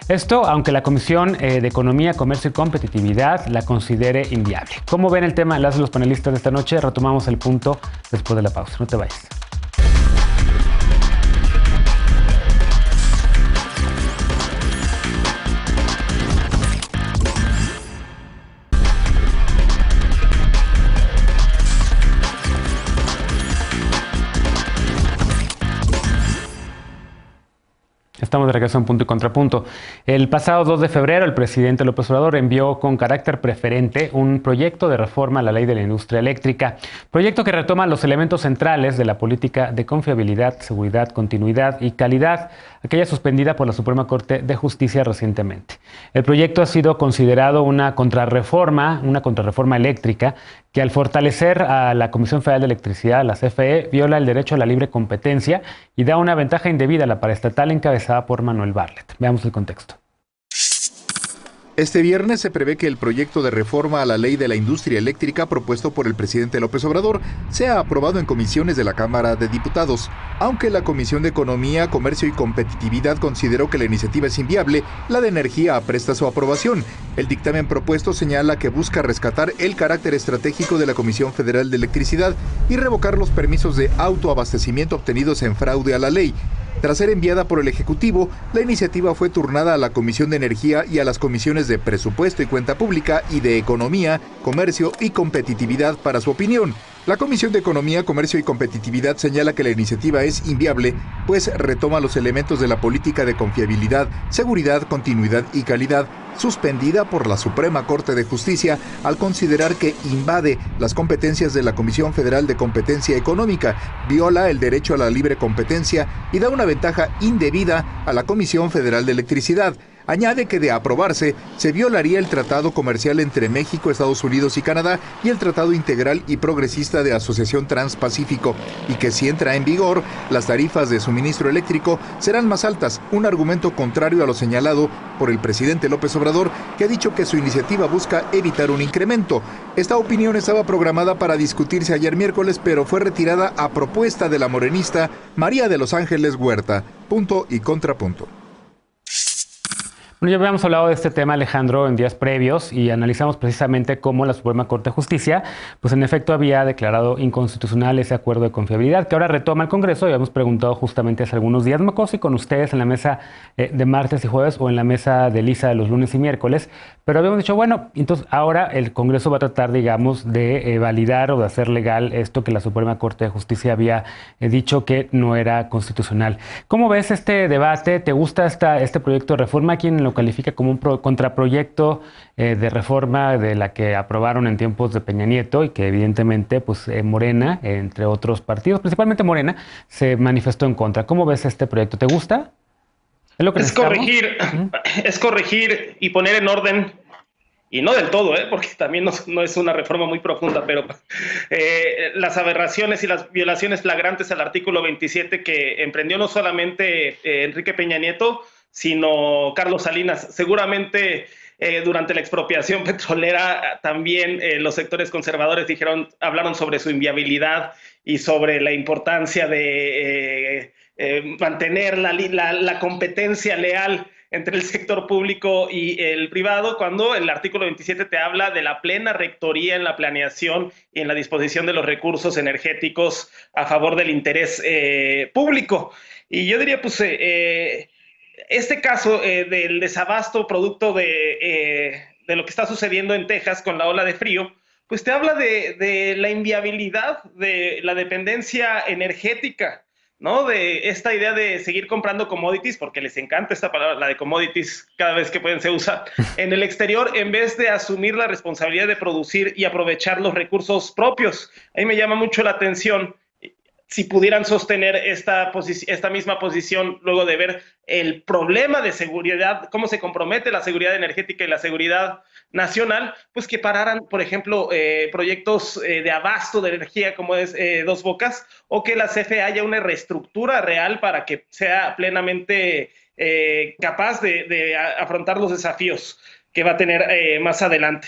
Esto, aunque la Comisión de Economía, Comercio y Competitividad la considere inviable. ¿Cómo ven el tema? Las de los panelistas de esta noche, retomamos el punto después de la pausa. No te vayas. Estamos de regreso en Punto y Contrapunto. El pasado 2 de febrero, el presidente López Obrador envió con carácter preferente un proyecto de reforma a la ley de la industria eléctrica, proyecto que retoma los elementos centrales de la política de confiabilidad, seguridad, continuidad y calidad, aquella suspendida por la Suprema Corte de Justicia recientemente. El proyecto ha sido considerado una contrarreforma eléctrica que al fortalecer a la Comisión Federal de Electricidad, la CFE, viola el derecho a la libre competencia y da una ventaja indebida a la paraestatal encabezada por Manuel Bartlett. Veamos el contexto. Este viernes se prevé que el proyecto de reforma a la ley de la industria eléctrica propuesto por el presidente López Obrador sea aprobado en comisiones de la Cámara de Diputados. Aunque la Comisión de Economía, Comercio y Competitividad consideró que la iniciativa es inviable, la de Energía apresta su aprobación. El dictamen propuesto señala que busca rescatar el carácter estratégico de la Comisión Federal de Electricidad y revocar los permisos de autoabastecimiento obtenidos en fraude a la ley. Tras ser enviada por el Ejecutivo, la iniciativa fue turnada a la Comisión de Energía y a las comisiones de Presupuesto y Cuenta Pública y de Economía, Comercio y Competitividad para su opinión. La Comisión de Economía, Comercio y Competitividad señala que la iniciativa es inviable, pues retoma los elementos de la política de confiabilidad, seguridad, continuidad y calidad, suspendida por la Suprema Corte de Justicia al considerar que invade las competencias de la Comisión Federal de Competencia Económica, viola el derecho a la libre competencia y da una ventaja indebida a la Comisión Federal de Electricidad. Añade que de aprobarse, se violaría el Tratado Comercial entre México, Estados Unidos y Canadá y el Tratado Integral y Progresista de Asociación Transpacífico, y que si entra en vigor, las tarifas de suministro eléctrico serán más altas, un argumento contrario a lo señalado por el presidente López Obrador, que ha dicho que su iniciativa busca evitar un incremento. Esta opinión estaba programada para discutirse ayer miércoles, pero fue retirada a propuesta de la morenista María de los Ángeles Huerta. Punto y contrapunto. Bueno, ya habíamos hablado de este tema, Alejandro, en días previos y analizamos precisamente cómo la Suprema Corte de Justicia, pues en efecto había declarado inconstitucional ese acuerdo de confiabilidad que ahora retoma el Congreso. Y habíamos preguntado justamente hace algunos días, no me acuerdo si con ustedes en la mesa de martes y jueves o en la mesa de Lisa de los lunes y miércoles, pero habíamos dicho, bueno, entonces ahora el Congreso va a tratar, digamos, de validar o de hacer legal esto que la Suprema Corte de Justicia había dicho que no era constitucional. ¿Cómo ves este debate? ¿Te gusta este proyecto de reforma? ¿Quién lo califica como un contraproyecto de reforma de la que aprobaron en tiempos de Peña Nieto y que evidentemente pues Morena, entre otros partidos, principalmente Morena, se manifestó en contra? ¿Cómo ves este proyecto? ¿Te gusta? ¿Es lo que es corregir y poner en orden, y no del todo, porque también no es una reforma muy profunda, pero las aberraciones y las violaciones flagrantes al artículo 27 que emprendió no solamente Enrique Peña Nieto, sino Carlos Salinas. Seguramente durante la expropiación petrolera también los sectores conservadores hablaron sobre su inviabilidad y sobre la importancia de mantener la competencia leal entre el sector público y el privado, cuando el artículo 27 te habla de la plena rectoría en la planeación y en la disposición de los recursos energéticos a favor del interés público. Y yo diría, pues, este caso del desabasto producto de lo que está sucediendo en Texas con la ola de frío, pues te habla de la inviabilidad de la dependencia energética, ¿no? De esta idea de seguir comprando commodities, porque les encanta esta palabra, la de commodities, cada vez que pueden se usa, en el exterior, en vez de asumir la responsabilidad de producir y aprovechar los recursos propios. A mí me llama mucho la atención si pudieran sostener esta misma posición luego de ver el problema de seguridad, cómo se compromete la seguridad energética y la seguridad nacional, pues que pararan, por ejemplo, proyectos de abasto de energía como es Dos Bocas, o que la CFE haya una reestructura real para que sea plenamente capaz de afrontar los desafíos que va a tener más adelante.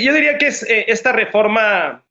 Yo diría que es esta reforma...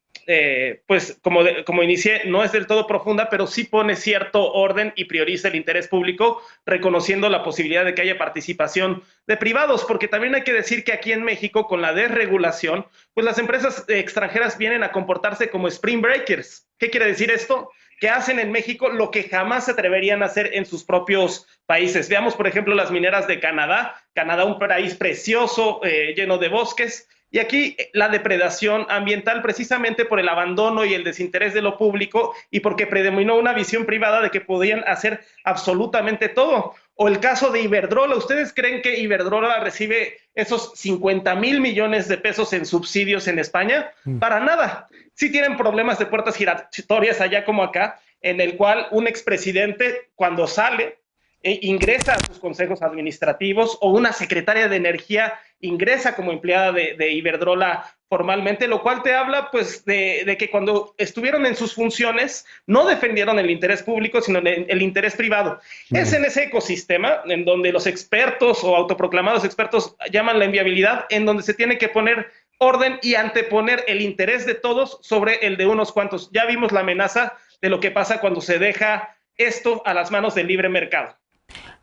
pues como inicié, no es del todo profunda, pero sí pone cierto orden y prioriza el interés público, reconociendo la posibilidad de que haya participación de privados, porque también hay que decir que aquí en México, con la desregulación, pues las empresas extranjeras vienen a comportarse como spring breakers. ¿Qué quiere decir esto? Que hacen en México lo que jamás se atreverían a hacer en sus propios países. Veamos, por ejemplo, las mineras de Canadá. Canadá, un país precioso, lleno de bosques. Y aquí la depredación ambiental, precisamente por el abandono y el desinterés de lo público y porque predominó una visión privada de que podían hacer absolutamente todo. O el caso de Iberdrola. ¿Ustedes creen que Iberdrola recibe esos 50,000 millones de pesos en subsidios en España? Para nada. Sí tienen problemas de puertas giratorias allá como acá, en el cual un expresidente, cuando sale, ingresa a sus consejos administrativos, o una secretaria de Energía ingresa como empleada de Iberdrola formalmente, lo cual te habla pues de que cuando estuvieron en sus funciones no defendieron el interés público, sino el interés privado. Es en ese ecosistema en donde los expertos o autoproclamados expertos llaman la inviabilidad, en donde se tiene que poner orden y anteponer el interés de todos sobre el de unos cuantos. Ya vimos la amenaza de lo que pasa cuando se deja esto a las manos del libre mercado.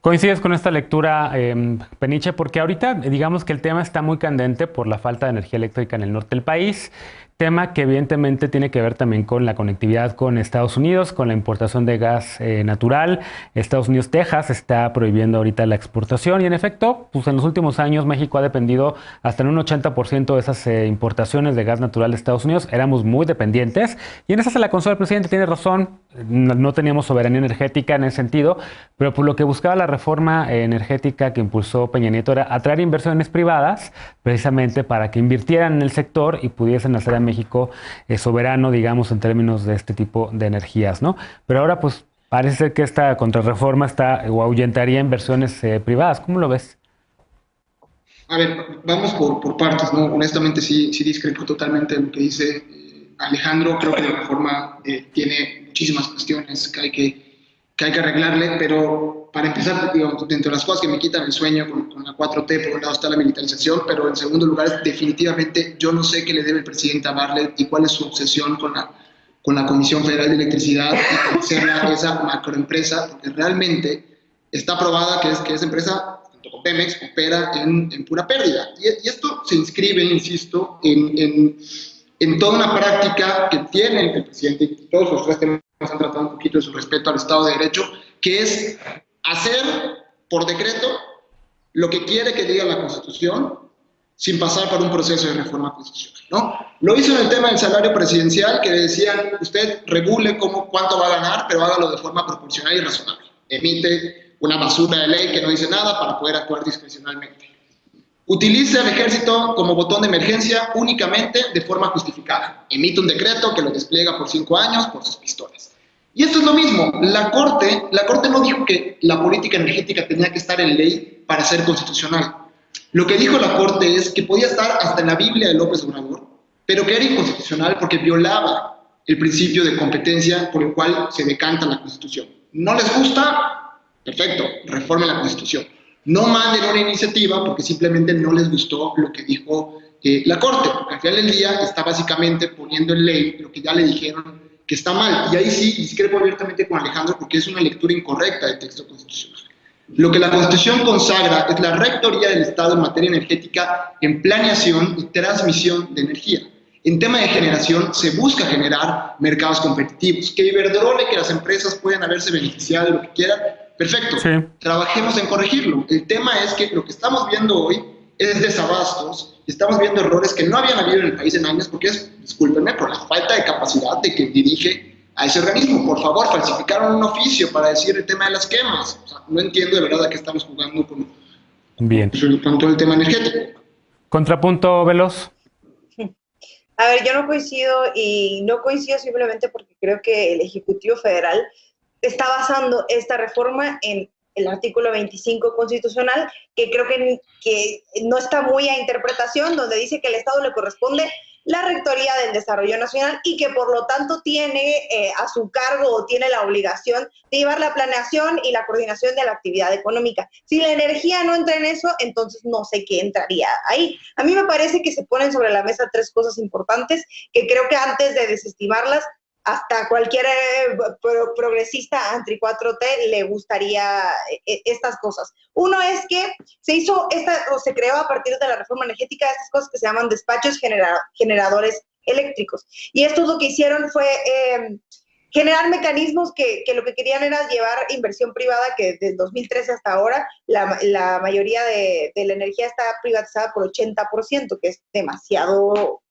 ¿Coincides con esta lectura, Peniche? Porque ahorita digamos que el tema está muy candente por la falta de energía eléctrica en el norte del país, tema que evidentemente tiene que ver también con la conectividad con Estados Unidos, con la importación de gas natural. Estados Unidos, Texas está prohibiendo ahorita la exportación y en efecto, pues en los últimos años México ha dependido hasta en un 80% de esas importaciones de gas natural de Estados Unidos. Éramos muy dependientes y en esa se la consola el presidente, tiene razón, no teníamos soberanía energética en ese sentido, pero por lo que buscaba la reforma energética que impulsó Peña Nieto era atraer inversiones privadas precisamente para que invirtieran en el sector y pudiesen hacer a México soberano, digamos, en términos de este tipo de energías, ¿no? Pero ahora, pues, parece ser que esta contrarreforma está o ahuyentaría inversiones privadas. ¿Cómo lo ves? A ver, vamos por partes, ¿no? Honestamente sí discrepo totalmente de lo que dice Alejandro. Creo que la reforma tiene muchísimas cuestiones que hay que arreglarle, pero para empezar, digamos, dentro de las cosas que me quitan el sueño con la 4T, por un lado está la militarización, pero en segundo lugar, definitivamente, yo no sé qué le debe el presidente a Bartlett y cuál es su obsesión con la Comisión Federal de Electricidad y con hacerla esa macroempresa, porque realmente está probada que esa empresa, junto con Pemex, opera en pura pérdida. Y esto se inscribe, insisto, en toda una práctica que tiene el presidente, y todos los tres temas han tratado un poquito de su respeto al Estado de Derecho, que es hacer por decreto lo que quiere que diga la Constitución sin pasar por un proceso de reforma constitucional, ¿no? Lo hizo en el tema del salario presidencial, que decían, usted regule cuánto va a ganar, pero hágalo de forma proporcional y razonable. Emite una basura de ley que no dice nada para poder actuar discrecionalmente. Utilice al ejército como botón de emergencia únicamente de forma justificada. Emite un decreto que lo despliega por 5 años por sus pistolas. Y esto es lo mismo. La Corte no dijo que la política energética tenía que estar en ley para ser constitucional. Lo que dijo la Corte es que podía estar hasta en la Biblia de López Obrador, pero que era inconstitucional porque violaba el principio de competencia por el cual se decanta la Constitución. ¿No les gusta? Perfecto, reformen la Constitución. No manden una iniciativa porque simplemente no les gustó lo que dijo la Corte, porque al final del día está básicamente poniendo en ley lo que ya le dijeron que está mal. Y ahí sí discrepo abiertamente con Alejandro porque es una lectura incorrecta del texto constitucional. Lo que la Constitución consagra es la rectoría del Estado en materia energética en planeación y transmisión de energía. En tema de generación se busca generar mercados competitivos, que Iberdrola y que las empresas puedan haberse beneficiado de lo que quieran. Perfecto, sí. Trabajemos en corregirlo. El tema es que lo que estamos viendo hoy es desabastos, estamos viendo errores que no habían habido en el país en años, porque discúlpenme, por la falta de capacidad de quien dirige a ese organismo. Por favor, falsificaron un oficio para decir el tema de las quemas. O sea, no entiendo de verdad a qué estamos jugando con todo el tema energético. Contrapunto, Veloz. A ver, yo no coincido, y no coincido simplemente porque creo que el Ejecutivo Federal está basando esta reforma en el artículo 25 constitucional, que creo que no está muy a interpretación, donde dice que al Estado le corresponde la rectoría del desarrollo nacional y que por lo tanto tiene a su cargo o tiene la obligación de llevar la planeación y la coordinación de la actividad económica. Si la energía no entra en eso, entonces no sé qué entraría ahí. A mí me parece que se ponen sobre la mesa 3 cosas importantes que creo que antes de desestimarlas, hasta cualquier progresista anti-4T le gustaría estas cosas. Uno es que se creó a partir de la reforma energética estas cosas que se llaman despachos generadores eléctricos. Y esto lo que hicieron fue generar mecanismos que lo que querían era llevar inversión privada, que desde 2013 hasta ahora la mayoría de la energía está privatizada por 80%, que es demasiado.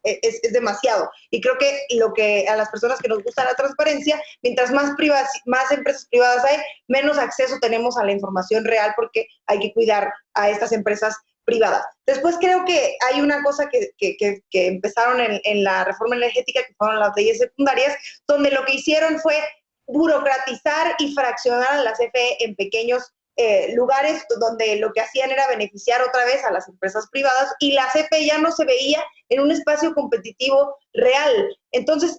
Es demasiado. Y creo que lo que a las personas que nos gusta la transparencia, mientras más empresas privadas hay, menos acceso tenemos a la información real porque hay que cuidar a estas empresas privadas. Después creo que hay una cosa que empezaron en la reforma energética, que fueron las leyes secundarias, donde lo que hicieron fue burocratizar y fraccionar a la CFE en pequeños lugares donde lo que hacían era beneficiar otra vez a las empresas privadas y la CFE ya no se veía en un espacio competitivo real. Entonces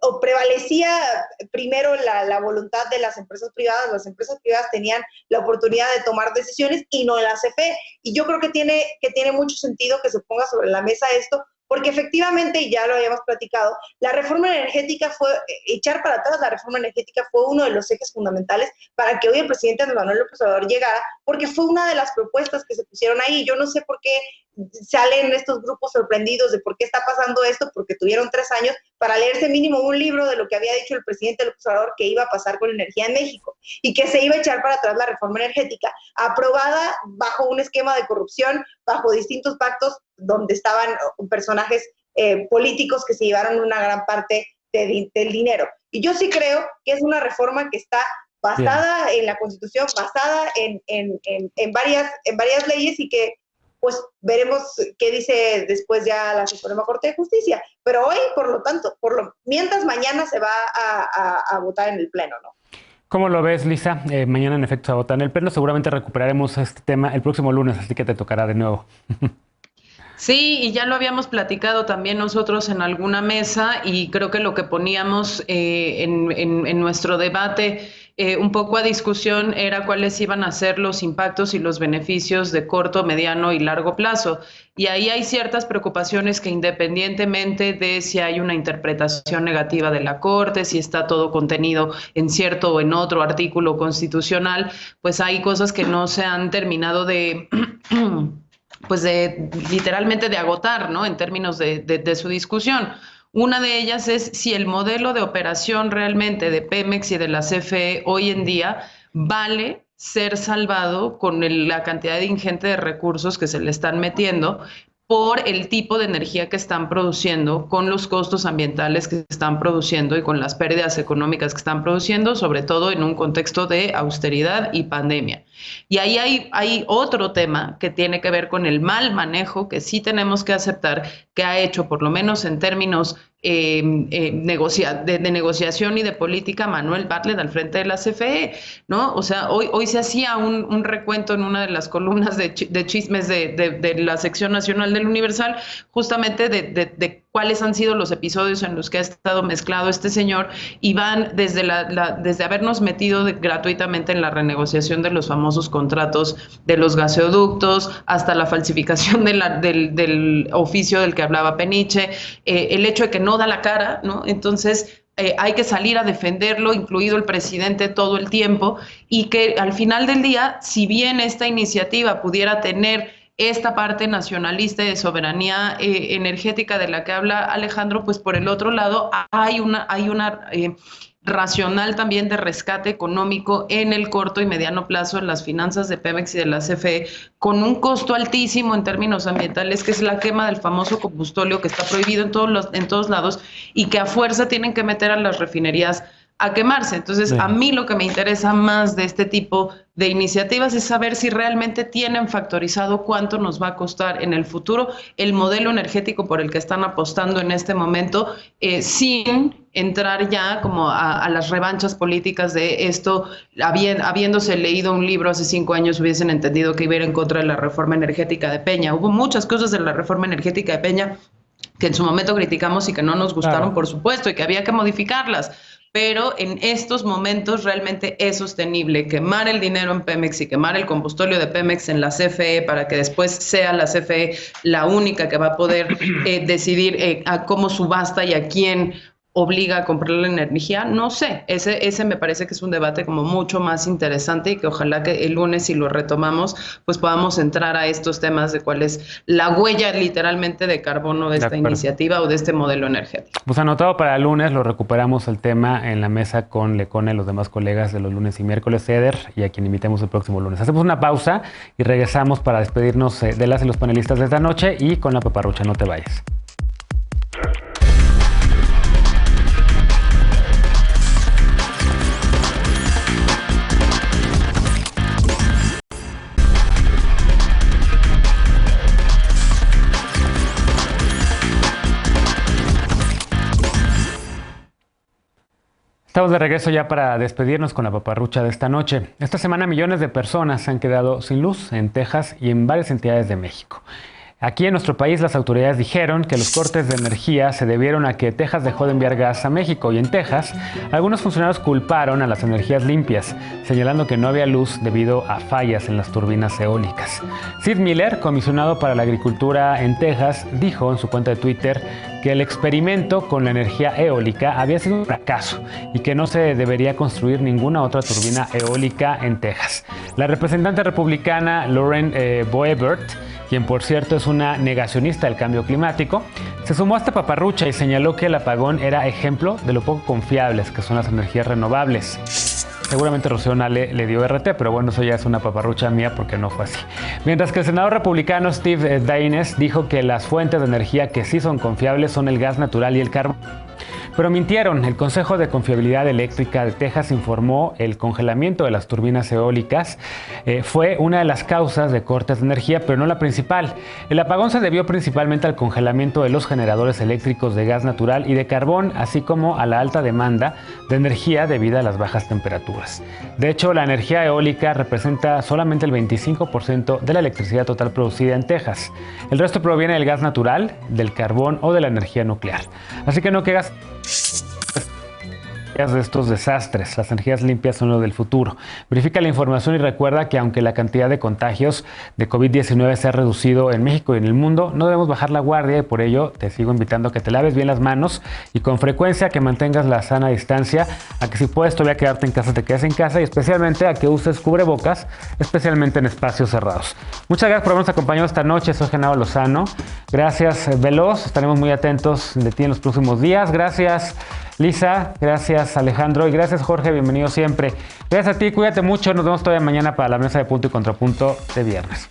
o prevalecía primero la voluntad de las empresas privadas tenían la oportunidad de tomar decisiones y no la CFE. Y yo creo que tiene mucho sentido que se ponga sobre la mesa esto, porque efectivamente, y ya lo habíamos platicado, la reforma energética echar para atrás la reforma energética fue uno de los ejes fundamentales para que hoy el presidente Andrés Manuel López Obrador llegara, porque fue una de las propuestas que se pusieron ahí. Yo no sé por qué salen estos grupos sorprendidos de por qué está pasando esto, porque tuvieron 3 años para leerse mínimo un libro de lo que había dicho el presidente López Obrador que iba a pasar con la energía en México y que se iba a echar para atrás la reforma energética, aprobada bajo un esquema de corrupción, bajo distintos pactos donde estaban personajes políticos que se llevaron una gran parte del dinero. Y yo sí creo que es una reforma que está basada en la Constitución, basada en varias leyes y que pues veremos qué dice después ya la Suprema Corte de Justicia. Pero hoy, por lo tanto, mientras mañana se va a votar en el Pleno, ¿no? ¿Cómo lo ves, Lisa? Mañana en efecto se va a votar en el Pleno. Seguramente recuperaremos este tema el próximo lunes, así que te tocará de nuevo. Sí, y ya lo habíamos platicado también nosotros en alguna mesa y creo que lo que poníamos en nuestro debate un poco a discusión era cuáles iban a ser los impactos y los beneficios de corto, mediano y largo plazo. Y ahí hay ciertas preocupaciones que independientemente de si hay una interpretación negativa de la Corte, si está todo contenido en cierto o en otro artículo constitucional, pues hay cosas que no se han terminado de... pues literalmente de agotar, ¿no? En términos de su discusión. Una de ellas es si el modelo de operación realmente de Pemex y de la CFE hoy en día vale ser salvado con la cantidad ingente de recursos que se le están metiendo por el tipo de energía que están produciendo, con los costos ambientales que están produciendo y con las pérdidas económicas que están produciendo, sobre todo en un contexto de austeridad y pandemia. Y ahí hay otro tema que tiene que ver con el mal manejo que sí tenemos que aceptar que ha hecho, por lo menos en términos de negociación y de política, Manuel Bartlett al frente de la CFE, ¿no? O sea, hoy se hacía un recuento en una de las columnas de chismes de la sección nacional del Universal, justamente de cuáles han sido los episodios en los que ha estado mezclado este señor, y van desde habernos metido gratuitamente en la renegociación de los famosos contratos de los gaseoductos, hasta la falsificación del oficio del que hablaba Peniche, el hecho de que no da la cara, ¿no? Entonces hay que salir a defenderlo, incluido el presidente, todo el tiempo, y que al final del día, si bien esta iniciativa pudiera tener esta parte nacionalista y de soberanía energética de la que habla Alejandro, pues por el otro lado hay una racional también de rescate económico en el corto y mediano plazo en las finanzas de Pemex y de la CFE, con un costo altísimo en términos ambientales, que es la quema del famoso combustóleo que está prohibido en todos lados y que a fuerza tienen que meter a las refinerías a quemarse. Entonces, a mí lo que me interesa más de este tipo de iniciativas es saber si realmente tienen factorizado cuánto nos va a costar en el futuro el modelo energético por el que están apostando en este momento, sin entrar ya como a las revanchas políticas de esto. Habiéndose leído un libro hace 5 años, hubiesen entendido que iba a ir en contra de la reforma energética de Peña. Hubo muchas cosas de la reforma energética de Peña que en su momento criticamos y que no nos gustaron, claro, por supuesto, y que había que modificarlas. Pero en estos momentos realmente es sostenible quemar el dinero en Pemex y quemar el combustóleo de Pemex en la CFE para que después sea la CFE la única que va a poder decidir a cómo subasta y a quién obliga a comprar la energía. No sé, ese me parece que es un debate como mucho más interesante y que ojalá que el lunes, si lo retomamos, pues podamos entrar a estos temas de cuál es la huella literalmente de carbono de esta iniciativa o de este modelo energético. Pues anotado para el lunes, lo recuperamos el tema en la mesa con Lecona y los demás colegas de los lunes y miércoles, Eder, y a quien invitemos el próximo lunes. Hacemos una pausa y regresamos para despedirnos de las y los panelistas de esta noche y con la paparrucha. No te vayas. Estamos de regreso ya para despedirnos con la paparrucha de esta noche. Esta semana millones de personas se han quedado sin luz en Texas y en varias entidades de México. Aquí en nuestro país las autoridades dijeron que los cortes de energía se debieron a que Texas dejó de enviar gas a México y en Texas algunos funcionarios culparon a las energías limpias, señalando que no había luz debido a fallas en las turbinas eólicas. Sid Miller, comisionado para la agricultura en Texas, dijo en su cuenta de Twitter que el experimento con la energía eólica había sido un fracaso y que no se debería construir ninguna otra turbina eólica en Texas. La representante republicana Lauren Boebert, quien por cierto es una negacionista del cambio climático, se sumó a esta paparrucha y señaló que el apagón era ejemplo de lo poco confiables que son las energías renovables. Seguramente Rocío Nale le dio RT, pero bueno, eso ya es una paparrucha mía porque no fue así. Mientras que el senador republicano Steve Daines dijo que las fuentes de energía que sí son confiables son el gas natural y el carbón. Pero mintieron. El Consejo de Confiabilidad Eléctrica de Texas informó el congelamiento de las turbinas eólicas fue una de las causas de cortes de energía, pero no la principal. El apagón se debió principalmente al congelamiento de los generadores eléctricos de gas natural y de carbón, así como a la alta demanda de energía debido a las bajas temperaturas. De hecho, la energía eólica representa solamente el 25% de la electricidad total producida en Texas. El resto proviene del gas natural, del carbón o de la energía nuclear. Así que no quedas de estos desastres. Las energías limpias son lo del futuro. Verifica la información y recuerda que aunque la cantidad de contagios de COVID-19 se ha reducido en México y en el mundo, no debemos bajar la guardia y por ello te sigo invitando a que te laves bien las manos y con frecuencia que mantengas la sana distancia, a que si puedes todavía quedarte en casa, te quedes en casa y especialmente a que uses cubrebocas, especialmente en espacios cerrados. Muchas gracias por habernos acompañado esta noche. Soy Genaro Lozano. Gracias, Veloz. Estaremos muy atentos de ti en los próximos días. Gracias, Lisa, gracias Alejandro y gracias Jorge, bienvenido siempre. Gracias a ti, cuídate mucho, nos vemos todavía mañana para la mesa de punto y contrapunto de viernes.